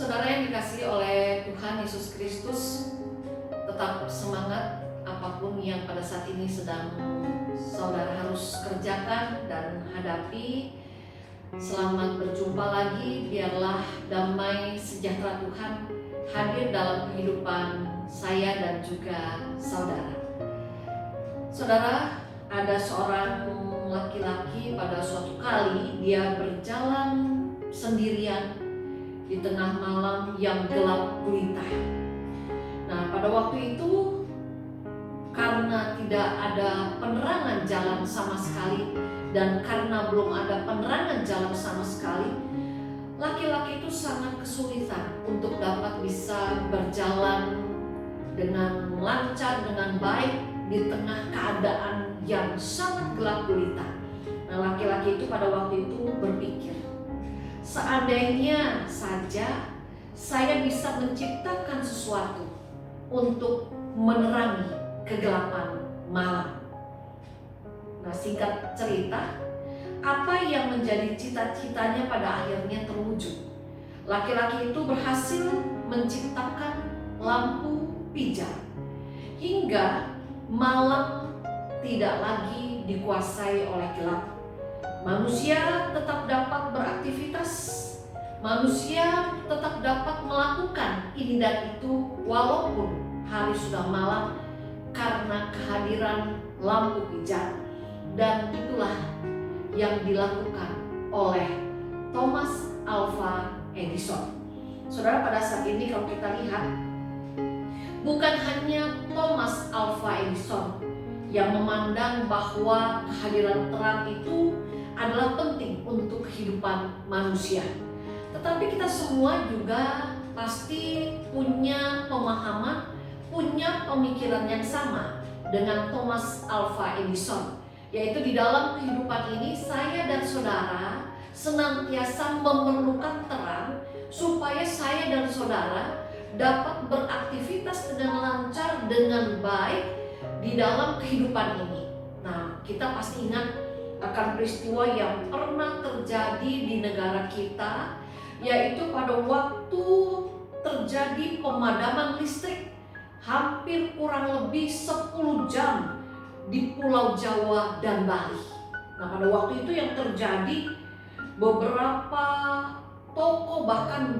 Saudara yang dikasihi oleh Tuhan Yesus Kristus, tetap semangat apapun yang pada saat ini sedang saudara harus kerjakan dan hadapi. Selamat berjumpa lagi, biarlah damai sejahtera Tuhan hadir dalam kehidupan saya dan juga saudara. Saudara, ada seorang laki-laki pada suatu kali dia berjalan sendirian di tengah malam yang gelap gulita. Nah, pada waktu itu karena tidak ada penerangan jalan sama sekali dan karena belum ada penerangan jalan sama sekali, laki-laki itu sangat kesulitan untuk dapat bisa berjalan dengan lancar, dengan baik di tengah keadaan yang sangat gelap gulita. Nah, laki-laki itu pada waktu itu berpikir, seandainya saja saya bisa menciptakan sesuatu untuk menerangi kegelapan malam. Nah, singkat cerita, apa yang menjadi cita-citanya pada akhirnya terwujud. Laki-laki itu berhasil menciptakan lampu pijar hingga malam tidak lagi dikuasai oleh gelap. Manusia tetap dapat beraktivitas, manusia tetap dapat melakukan ini dan itu walaupun hari sudah malam karena kehadiran lampu pijar. Dan itulah yang dilakukan oleh Thomas Alva Edison. Saudara, pada saat ini kalau kita lihat, bukan hanya Thomas Alva Edison yang memandang bahwa kehadiran terang itu adalah penting untuk kehidupan manusia, tetapi kita semua juga pasti punya pemahaman, punya pemikiran yang sama dengan Thomas Alva Edison, yaitu di dalam kehidupan ini saya dan saudara senantiasa memerlukan terang supaya saya dan saudara dapat beraktivitas dengan lancar, dengan baik di dalam kehidupan ini. Nah, kita pasti ingat akan peristiwa yang pernah terjadi di negara kita, yaitu pada waktu terjadi pemadaman listrik hampir kurang lebih 10 jam di Pulau Jawa dan Bali. Nah, pada waktu itu yang terjadi, beberapa toko, bahkan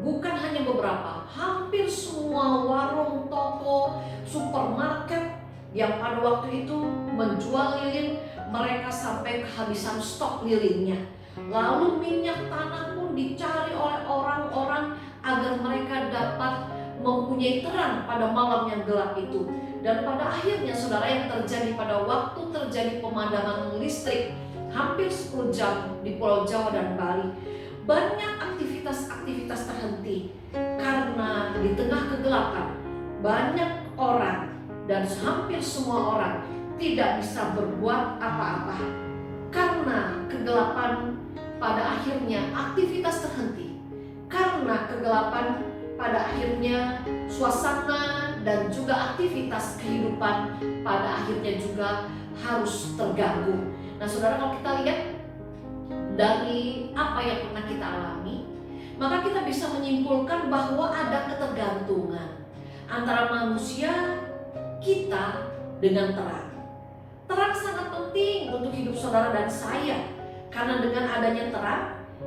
bukan hanya beberapa, hampir semua warung, toko, supermarket yang pada waktu itu menjual lilin, mereka sampai kehabisan stok lilinnya. Lalu minyak tanah pun dicari oleh orang-orang agar mereka dapat mempunyai terang pada malam yang gelap itu. Dan pada akhirnya saudara, yang terjadi pada waktu terjadi pemadaman listrik hampir 10 jam di Pulau Jawa dan Bali, banyak aktivitas-aktivitas terhenti karena di tengah kegelapan banyak orang dan hampir semua orang tidak bisa berbuat apa-apa karena kegelapan. Pada akhirnya aktivitas terhenti karena kegelapan. Pada akhirnya suasana dan juga aktivitas kehidupan pada akhirnya juga harus terganggu. Nah, saudara, kalau kita lihat dari apa yang pernah kita alami, maka kita bisa menyimpulkan bahwa ada ketergantungan antara manusia kita dengan terang. Terang sangat penting untuk hidup saudara dan saya, karena dengan adanya terang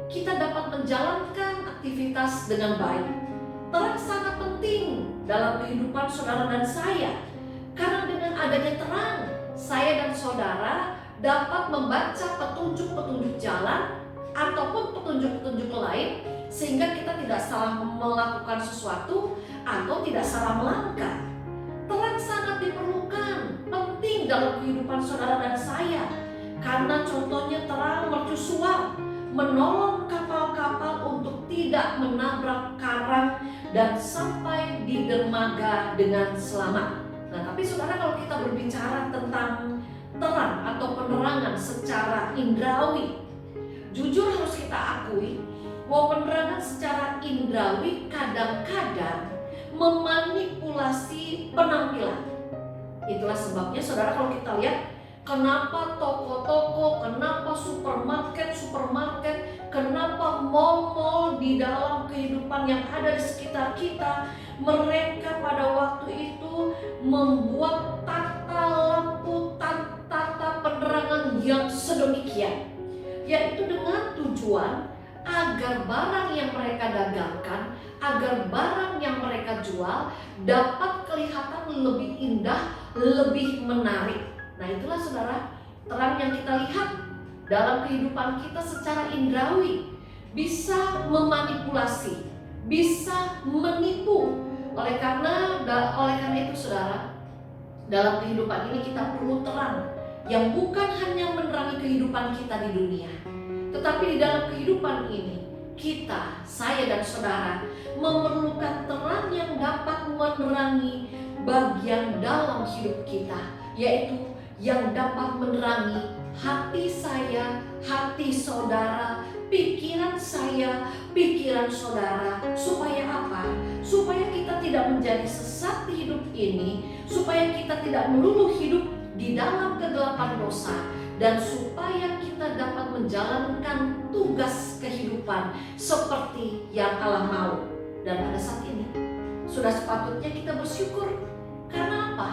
kita dapat menjalankan aktivitas dengan baik. Terang sangat penting dalam kehidupan saudara dan saya, karena dengan adanya terang saya dan saudara dapat membaca petunjuk-petunjuk jalan ataupun petunjuk-petunjuk lain, sehingga kita tidak salah melakukan sesuatu atau tidak salah melangkah. Terang sangat diperlukan, penting dalam kehidupan saudara dan saya, karena contohnya terang mercusuar, menolong kapal-kapal untuk tidak menabrak karang dan sampai di dermaga dengan selamat. Nah, tapi saudara, kalau kita berbicara tentang terang atau penerangan secara indrawi, jujur harus kita akui bahwa penerangan secara indrawi kadang-kadang memanipulasi penampilan. Itulah sebabnya saudara, kalau kita lihat kenapa toko-toko, kenapa supermarket kenapa mal-mal di dalam kehidupan yang ada di sekitar kita, mereka pada waktu itu membuat tata lampu, tata penerangan yang sedemikian, yaitu dengan tujuan agar barang yang mereka dagangkan, agar barang yang mereka jual dapat kelihatan lebih indah, lebih menarik. Nah, itulah saudara, terang yang kita lihat dalam kehidupan kita secara indrawi bisa memanipulasi, bisa menipu. Oleh karena itu saudara, dalam kehidupan ini kita perlu terang yang bukan hanya menerangi kehidupan kita di dunia, tetapi di dalam kehidupan ini kita, saya dan saudara, memerlukan terang yang dapat menerangi bagian dalam hidup kita, yaitu yang dapat menerangi hati saya, hati saudara, pikiran saya, pikiran saudara. Supaya apa? Supaya kita tidak menjadi sesat di hidup ini, supaya kita tidak melulu hidup di dalam kegelapan dosa, dan supaya kita dapat menjalankan tugas kehidupan seperti yang Allah mau. Dan pada saat ini sudah sepatutnya kita bersyukur. Karena apa?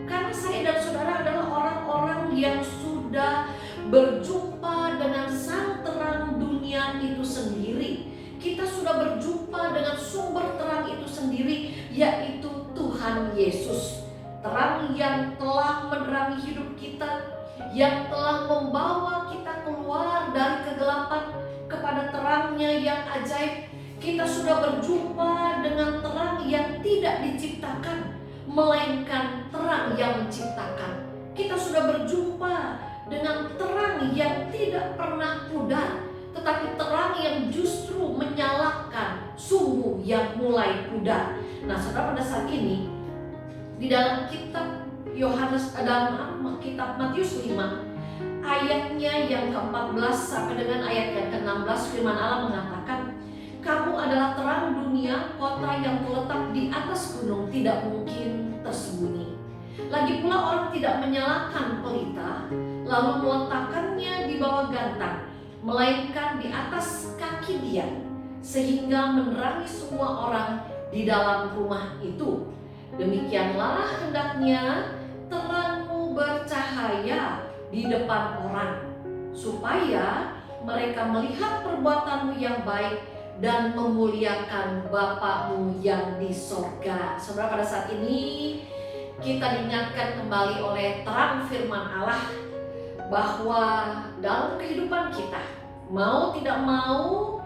Karena saya dan saudara adalah orang-orang yang sudah berjumpa dengan sang terang dunia itu sendiri. Kita sudah berjumpa dengan sumber terang itu sendiri, yaitu Tuhan Yesus. Terang yang telah menerangi hidup kita, yang telah membawa kita keluar dari kegelapan kepada terangnya yang ajaib. Kita sudah berjumpa dengan terang yang tidak diciptakan, melainkan terang yang menciptakan. Kita sudah berjumpa dengan terang yang tidak pernah pudar, tetapi terang yang justru menyalakan sumbu yang mulai pudar. Nah, saudara, pada saat ini di dalam kitab kitab Matius 5 ayatnya yang ke-14 sampai dengan ayat yang ke-16, firman Allah mengatakan, kamu adalah terang dunia, kota yang terletak di atas gunung tidak mungkin tersembunyi. Lagi pula orang tidak menyalakan pelita lalu meletakkannya di bawah gantang, melainkan di atas kaki dia, sehingga menerangi semua orang di dalam rumah itu. Demikianlah hendaknya terangmu bercahaya di depan orang, supaya mereka melihat perbuatanmu yang baik dan memuliakan Bapa-Mu yang di sorga. Saudara, pada saat ini kita diingatkan kembali oleh terang firman Allah bahwa dalam kehidupan kita, mau tidak mau,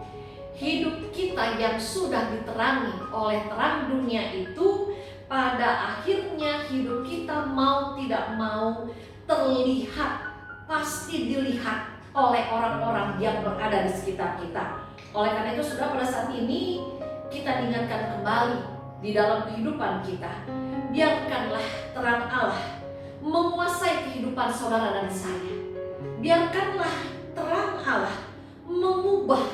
hidup kita yang sudah diterangi oleh terang dunia itu, pada akhirnya hidup kita mau tidak mau terlihat, pasti dilihat oleh orang-orang yang berada di sekitar kita. Oleh karena itu, saudara, pada saat ini kita diingatkan kembali di dalam kehidupan kita, biarkanlah terang Allah menguasai kehidupan saudara dan saya. Biarkanlah terang Allah mengubah,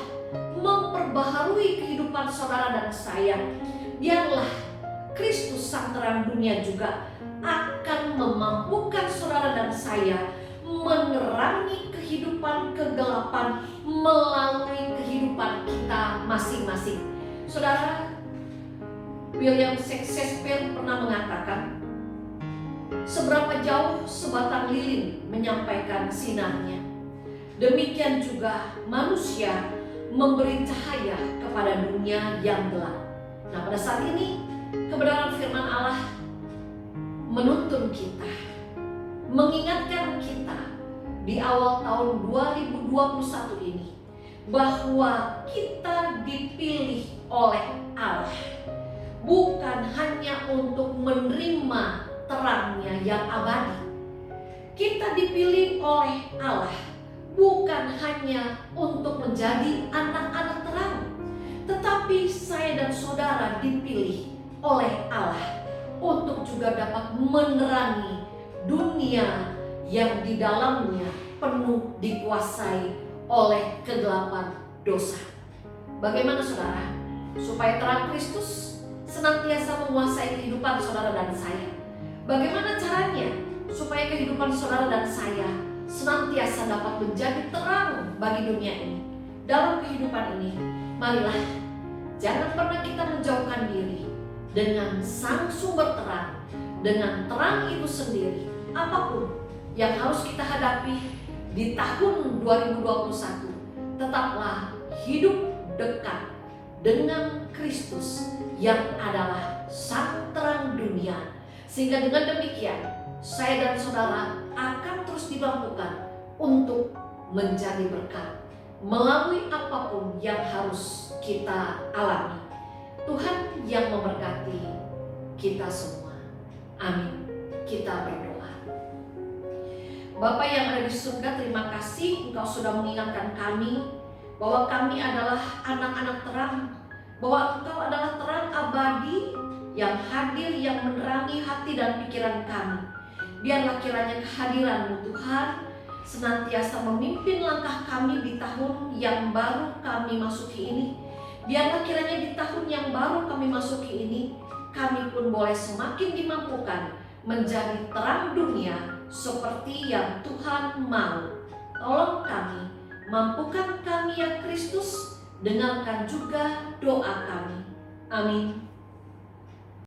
memperbaharui kehidupan saudara dan saya. Biarlah Kristus sang terang dunia juga akan memampukan saudara dan saya menerangi kehidupan kegelapan melalui kehidupan kita masing-masing. Saudara, William Shakespeare pernah mengatakan, seberapa jauh sebatang lilin menyampaikan sinarnya, demikian juga manusia memberi cahaya kepada dunia yang gelap. Nah, pada saat ini kebenaran firman Allah menuntun kita, mengingatkan kita di awal tahun 2021 ini bahwa kita dipilih oleh Allah bukan hanya untuk menerima terangnya yang abadi. Kita dipilih oleh Allah bukan hanya untuk menjadi anak-anak terang, tetapi saya dan saudara dipilih oleh Allah untuk juga dapat menerangi dunia yang di dalamnya penuh dikuasai oleh kegelapan dosa. Bagaimana saudara? Supaya terang Kristus senantiasa menguasai kehidupan saudara dan saya. Bagaimana caranya? Supaya kehidupan saudara dan saya senantiasa dapat menjadi terang bagi dunia ini. dalam kehidupan ini, marilah jangan pernah kita menjauhkan diri dengan sang sumber terang, dengan terang itu sendiri. Apapun yang harus kita hadapi di tahun 2021, tetaplah hidup dekat dengan Kristus yang adalah sang terang dunia. Sehingga dengan demikian, saya dan saudara akan terus dimampukan untuk menjadi berkat melalui apapun yang harus kita alami. Tuhan yang memberkati kita semua. Amin. Kita berdoa. Bapa yang ada di surga, terima kasih Engkau sudah mengingatkan kami bahwa kami adalah anak-anak terang, bahwa Engkau adalah terang abadi yang hadir, yang menerangi hati dan pikiran kami. Biarlah kiranya kehadiran-Mu Tuhan senantiasa memimpin langkah kami di tahun yang baru kami masuki ini. Biarlah kiranya di tahun yang baru kami masuki ini, kami pun boleh semakin dimampukan menjadi terang dunia seperti yang Tuhan mau. Tolong kami, mampukan kami ya Kristus, dengarkan juga doa kami. Amin.